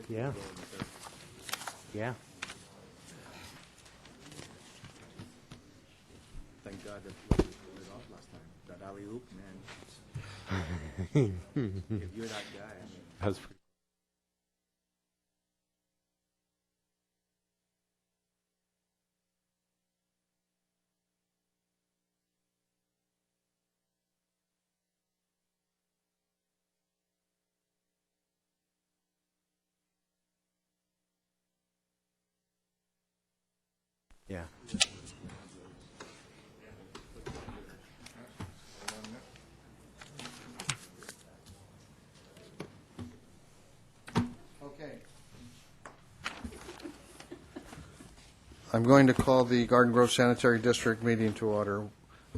Yeah. Yeah. Thank God that we pulled it off last time. That alley-oop, man. If you're that guy, I mean. That was pretty. Yeah. Okay. I'm going to call the Garden Grove Sanitary District meeting to order.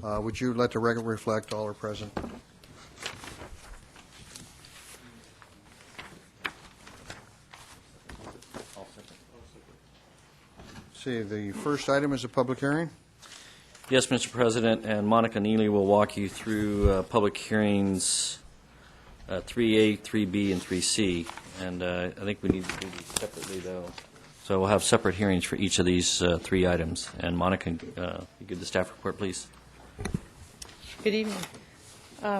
Would you let the record reflect all are present? See, the first item is a public hearing. Yes, Mr. President, and Monica Neely will walk you through public hearings 3A, 3B, and 3C. And I think we need to do these separately, though. So we'll have separate hearings for each of these three items. And Monica, you give the staff report, please. Good evening.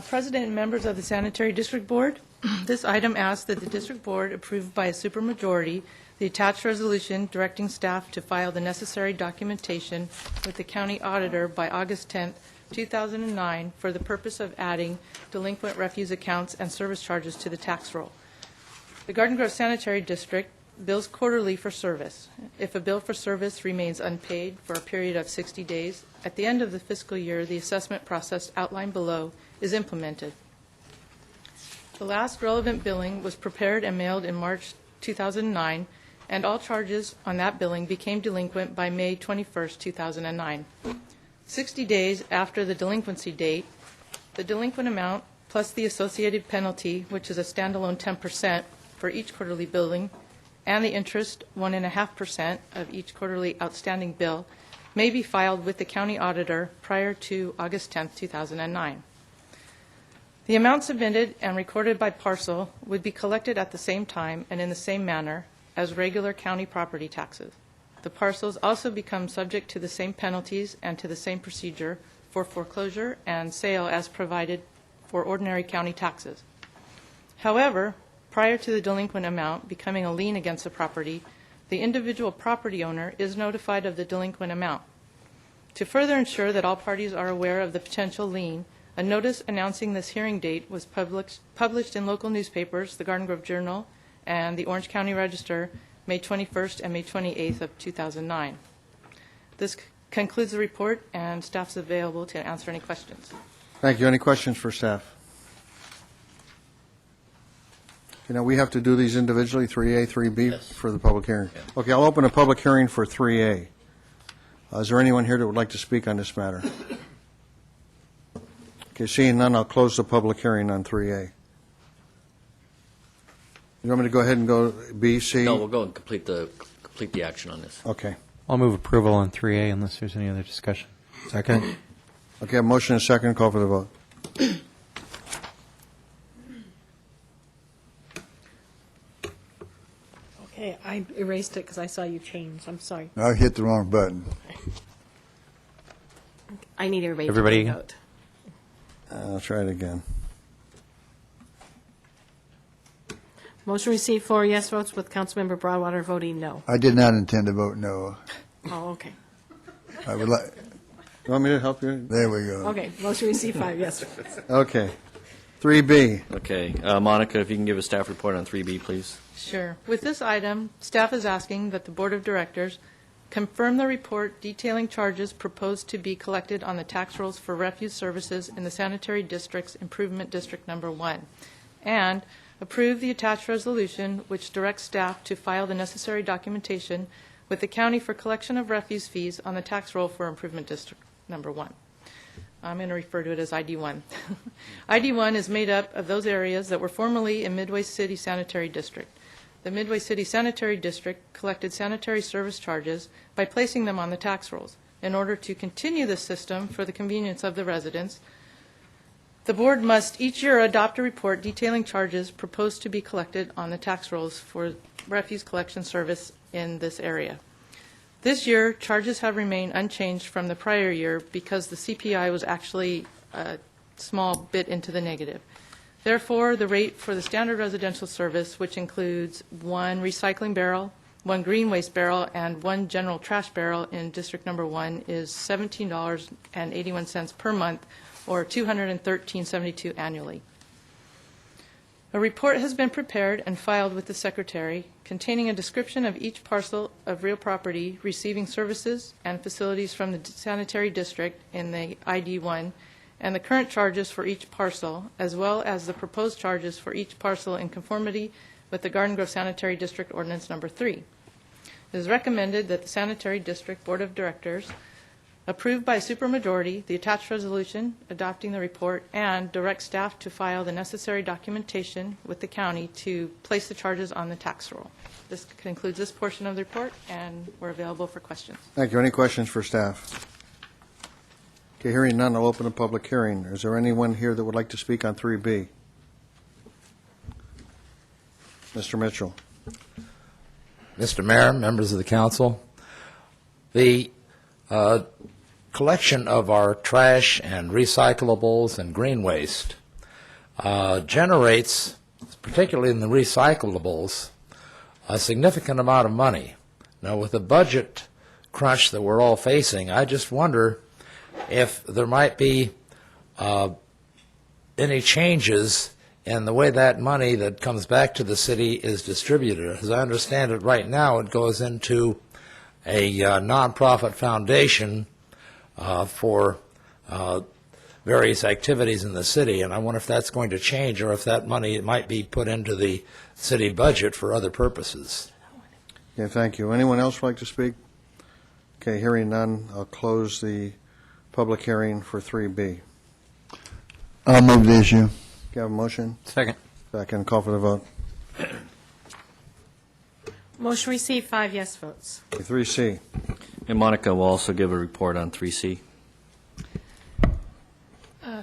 President and members of the Sanitary District Board, this item asks that the District Board approve by a supermajority the attached resolution directing staff to file the necessary documentation with the county auditor by August 10, 2009, for the purpose of adding delinquent refuse accounts and service charges to the tax roll. The Garden Grove Sanitary District bills quarterly for service. If a bill for service remains unpaid for a period of 60 days, at the end of the fiscal year, the assessment process outlined below is implemented. The last relevant billing was prepared and mailed in March 2009, and all charges on that billing became delinquent by May 21, 2009. 60 days after the delinquency date, the delinquent amount plus the associated penalty, which is a standalone 10% for each quarterly billing, and the interest, 1.5% of each quarterly outstanding bill, may be filed with the county auditor prior to August 10, 2009. The amount submitted and recorded by parcel would be collected at the same time and in the same manner as regular county property taxes. The parcels also become subject to the same penalties and to the same procedure for foreclosure and sale as provided for ordinary county taxes. However, prior to the delinquent amount becoming a lien against the property, the individual property owner is notified of the delinquent amount. To further ensure that all parties are aware of the potential lien, a notice announcing this hearing date was published in local newspapers, the Garden Grove Journal, and the Orange County Register, May 21st and May 28th of 2009. This concludes the report, and staff's available to answer any questions. Thank you. Any questions for staff? You know, we have to do these individually, 3A, 3B, Yes. for the public hearing. Okay, I'll open a public hearing for 3A. Is there anyone here that would like to speak on this matter? Okay, seeing none, I'll close the public hearing on 3A. You want me to go ahead and go B, C? No, we'll go and complete the action on this. Okay. I'll move approval on 3A unless there's any other discussion. Second? Okay, a motion and a second. Call for the vote. Okay, I erased it because I saw you change. I'm sorry. I hit the wrong button. I need everybody to Everybody take a again? vote. I'll try it again. Motion received 4 yes votes with Councilmember Broadwater voting no. I did not intend to vote no. Oh, okay. I would like, You want me to help you? there we go. Okay, motion received 5 yes votes. Okay. 3B. Okay, Monica, if you can give a staff report on 3B, please. Sure. With this item, staff is asking that the Board of Directors confirm the report detailing charges proposed to be collected on the tax rolls for refuse services in the Sanitary District's Improvement District Number 1, and approve the attached resolution which directs staff to file the necessary documentation with the county for collection of refuse fees on the tax roll for Improvement District Number 1. I'm going to refer to it as ID1. ID1 is made up of those areas that were formerly in Midway City Sanitary District. The Midway City Sanitary District collected sanitary service charges by placing them on the tax rolls. In order to continue this system for the convenience of the residents, the board must each year adopt a report detailing charges proposed to be collected on the tax rolls for refuse collection service in this area. This year, charges have remained unchanged from the prior year because the CPI was actually a small bit into the negative. Therefore, the rate for the standard residential service, which includes one recycling barrel, one green waste barrel, and one general trash barrel in District Number 1, is $17.81 per month, or $213.72 annually. A report has been prepared and filed with the Secretary containing a description of each parcel of real property receiving services and facilities from the sanitary district in the ID1, and the current charges for each parcel, as well as the proposed charges for each parcel in conformity with the Garden Grove Sanitary District Ordinance Number 3. It is recommended that the Sanitary District Board of Directors approve by supermajority the attached resolution adopting the report and direct staff to file the necessary documentation with the county to place the charges on the tax roll. This concludes this portion of the report, and we're available for questions. Thank you. Any questions for staff? Okay, hearing none, I'll open a public hearing. Is there anyone here that would like to speak on 3B? Mr. Mitchell. Mr. Mayor, members of the council, the collection of our trash and recyclables and green waste generates, particularly in the recyclables, a significant amount of money. Now, with the budget crunch that we're all facing, I just wonder if there might be any changes in the way that money that comes back to the city is distributed. As I understand it right now, it goes into a nonprofit foundation for various activities in the city, and I wonder if that's going to change or if that money might be put into the city budget for other purposes. Okay, thank you. Anyone else like to speak? Okay, hearing none, I'll close the public hearing for 3B. I'll move the issue. Do you have a motion? Second. Second, call for the vote. Motion received, 5 yes votes. 3C. And Monica will also give a report on 3C.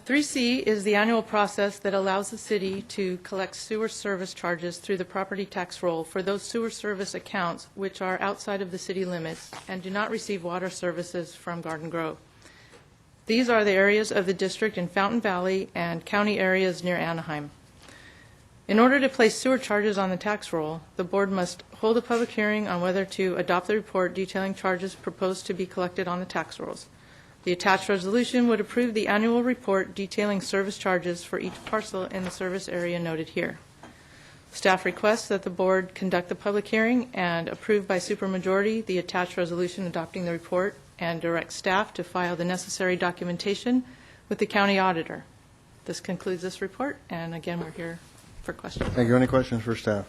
3C is the annual process that allows the city to collect sewer service charges through the property tax roll for those sewer service accounts which are outside of the city limits and do not receive water services from Garden Grove. These are the areas of the district in Fountain Valley and county areas near Anaheim. In order to place sewer charges on the tax roll, the board must hold a public hearing on whether to adopt the report detailing charges proposed to be collected on the tax rolls. The attached resolution would approve the annual report detailing service charges for each parcel in the service area noted here. Staff requests that the board conduct the public hearing and approve by supermajority the attached resolution adopting the report and direct staff to file the necessary documentation with the county auditor. This concludes this report, and again, we're here for questions. Thank you. Any questions for staff?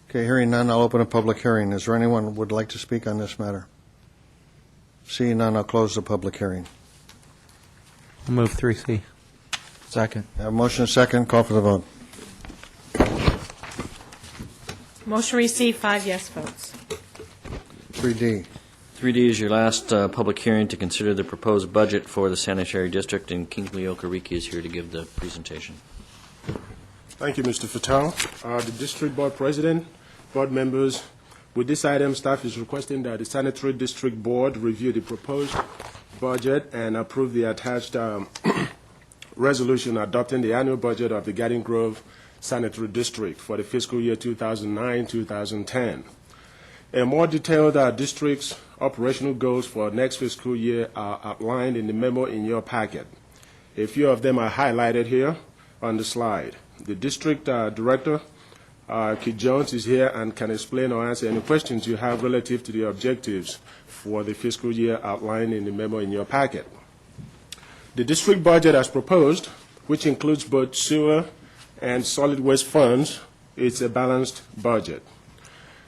Okay, hearing none, I'll open a public hearing. Is there anyone who would like to speak on this matter? Seeing none, I'll close the public hearing. I'll move 3C. Second. I have a motion and a second, call for the vote. Motion received, 5 yes votes. 3D. 3D is your last public hearing to consider the proposed budget for the sanitary district, and Kingsley Okereke is here to give the presentation. Thank you, Mr. Fattal. The District Board President, board members, with this item, staff is requesting that the Sanitary District Board review the proposed budget and approve the attached resolution adopting the annual budget of the Garden Grove Sanitary District for the fiscal year 2009-2010. A more detailed district's operational goals for next fiscal year are outlined in the memo in your packet. A few of them are highlighted here on the slide. The district director, Keith Jones, is here and can explain or answer any questions you have relative to the objectives for the fiscal year outlined in the memo in your packet. The district budget as proposed, which includes both sewer and solid waste funds, is a balanced budget.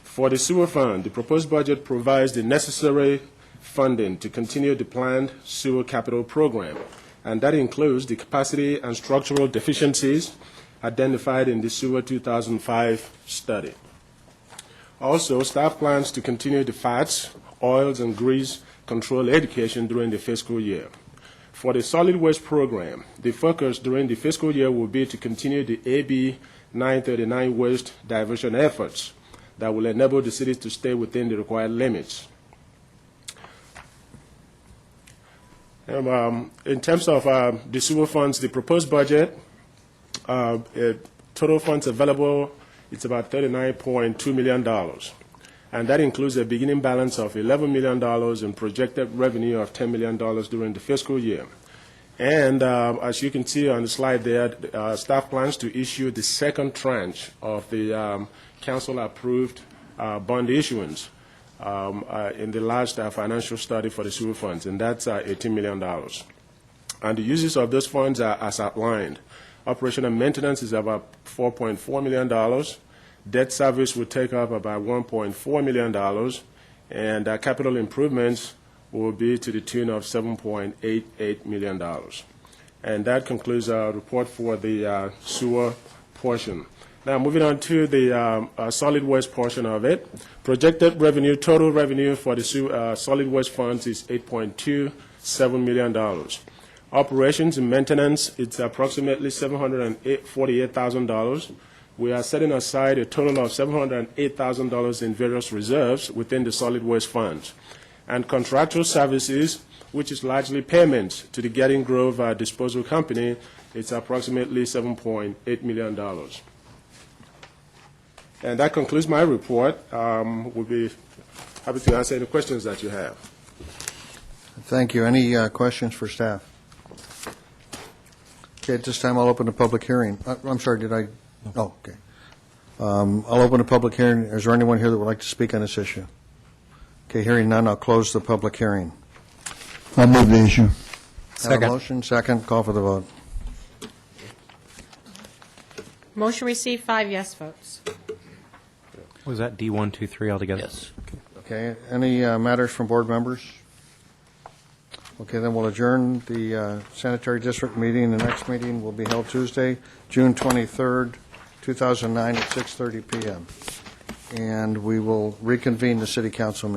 For the sewer fund, the proposed budget provides the necessary funding to continue the planned sewer capital program, and that includes the capacity and structural deficiencies identified in the Sewer 2005 study. Also, staff plans to continue the fats, oils, and grease control education during the fiscal year. For the solid waste program, the focus during the fiscal year will be to continue the AB 939 waste diversion efforts that will enable the city to stay within the required limits. In terms of the sewer funds, the proposed budget, total funds available, it's about $39.2 million. And that includes a beginning balance of $11 million and projected revenue of $10 million during the fiscal year. And as you can see on the slide there, staff plans to issue the second tranche of the council-approved bond issuance in the last financial study for the sewer funds, and that's $18 million. And the uses of those funds are as outlined. Operation and maintenance is about $4.4 million. Debt service will take up about $1.4 million, and capital improvements will be to the tune of $7.88 million. And that concludes our report for the sewer portion. Now, moving on to the solid waste portion of it. Projected revenue, total revenue for the solid waste funds is $8.27 million. Operations and maintenance, it's approximately $748,000. We are setting aside a total of $708,000 in various reserves within the solid waste funds. And contractual services, which is largely payments to the Getting Grove Disposal Company, it's approximately $7.8 million. And that concludes my report. We'll be happy to answer any questions that you have. Thank you. Any questions for staff? Okay, at this time, I'll open the public hearing. I'm sorry, did I? Oh, okay. I'll open the public hearing. Is there anyone here that would like to speak on this issue? Okay, hearing none, I'll close the public hearing. I'll move the issue. Have a motion, second, call for the vote. Motion received, 5 yes votes. Was that D1, 2, 3 altogether? Yes. Okay, any matters from board members? Okay, then we'll adjourn the sanitary district meeting. The next meeting will be held Tuesday, June 23rd, 2009 at 6:30 p.m. And we will reconvene the city council meeting.